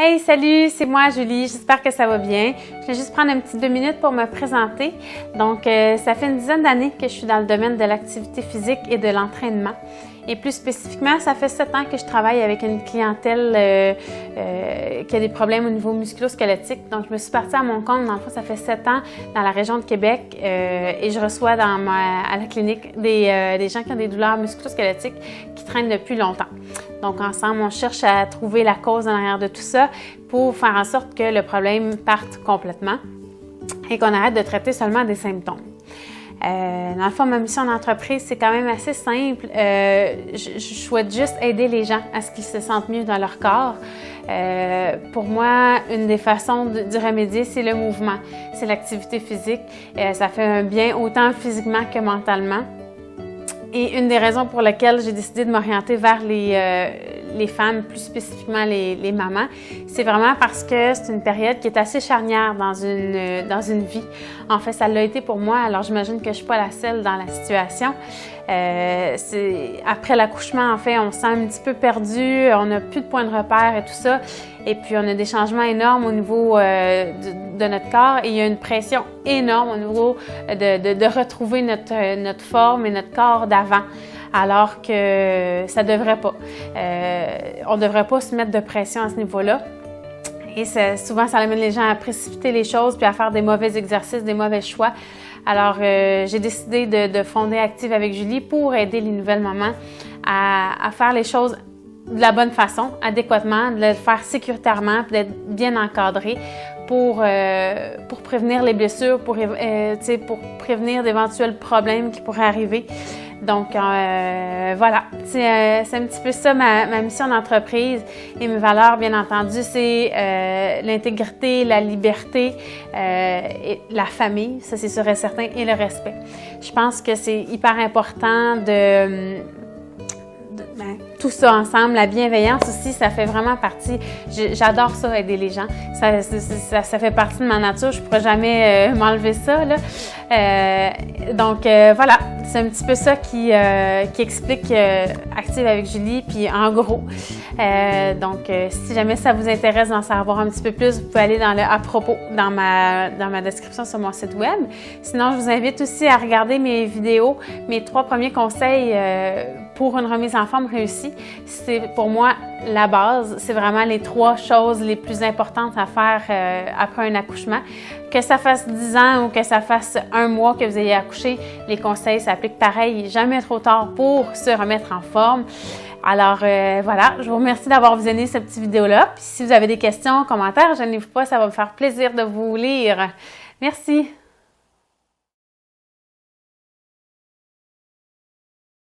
Hey, salut, c'est moi Julie, j'espère que ça va bien. Je vais juste prendre une petite 2 minutes pour me présenter. Donc, ça fait une dizaine d'années que je suis dans le domaine de l'activité physique et de l'entraînement. Et plus spécifiquement, ça fait 7 ans que je travaille avec une clientèle qui a des problèmes au niveau musculo-squelettique. Donc, je me suis partie à mon compte, dans le fond, ça fait 7 ans dans la région de Québec et je reçois à la clinique des gens qui ont des douleurs musculo-squelettiques qui traînent depuis longtemps. Donc, ensemble, on cherche à trouver la cause en arrière de tout ça pour faire en sorte que le problème parte complètement et qu'on arrête de traiter seulement des symptômes. Dans le fond, ma mission d'entreprise, c'est quand même assez simple. Je souhaite juste aider les gens à ce qu'ils se sentent mieux dans leur corps. Pour moi, une des façons d'y remédier, c'est le mouvement, c'est l'activité physique. Ça fait un bien autant physiquement que mentalement. Et une des raisons pour lesquelles j'ai décidé de m'orienter vers les femmes, plus spécifiquement les mamans, c'est vraiment parce que c'est une période qui est assez charnière dans une vie. En fait, ça l'a été pour moi, alors j'imagine que je ne suis pas la seule dans la situation. Après l'accouchement, en fait, on se sent un petit peu perdu, on n'a plus de point de repère et tout ça. Et puis, on a des changements énormes au niveau de notre corps et il y a une pression énorme au niveau de retrouver notre forme et notre corps d'avant. Alors que ça devrait pas. On ne devrait pas se mettre de pression à ce niveau-là. Et souvent, ça amène les gens à précipiter les choses puis à faire des mauvais exercices, des mauvais choix. Alors, j'ai décidé de fonder Active avec Julie pour aider les nouvelles mamans à faire les choses de la bonne façon, adéquatement, de le faire sécuritairement, d'être bien encadré pour prévenir les blessures, pour prévenir d'éventuels problèmes qui pourraient arriver. Donc, voilà, c'est un petit peu ça ma mission d'entreprise et mes valeurs, bien entendu, c'est l'intégrité, la liberté, et la famille, ça c'est sûr et certain, et le respect. Je pense que c'est hyper important tout ça ensemble, la bienveillance aussi, ça fait vraiment partie, j'adore ça, aider les gens, ça fait partie de ma nature, je ne pourrais jamais m'enlever ça, là. Donc voilà, c'est un petit peu ça qui explique Active avec Julie, puis en gros. Donc si jamais ça vous intéresse d'en savoir un petit peu plus, vous pouvez aller dans le à propos dans ma description sur mon site web. Sinon, je vous invite aussi à regarder mes vidéos, mes 3 premiers conseils pour une remise en forme réussie. C'est pour moi la base, c'est vraiment les 3 choses les plus importantes à faire après un accouchement. Que ça fasse 10 ans ou que ça fasse 1 mois que vous ayez accouché, les conseils s'appliquent pareil, jamais trop tard pour se remettre en forme. Alors voilà, je vous remercie d'avoir visionné cette petite vidéo-là. Puis si vous avez des questions, commentaires, gênez-vous pas, ça va me faire plaisir de vous lire. Merci!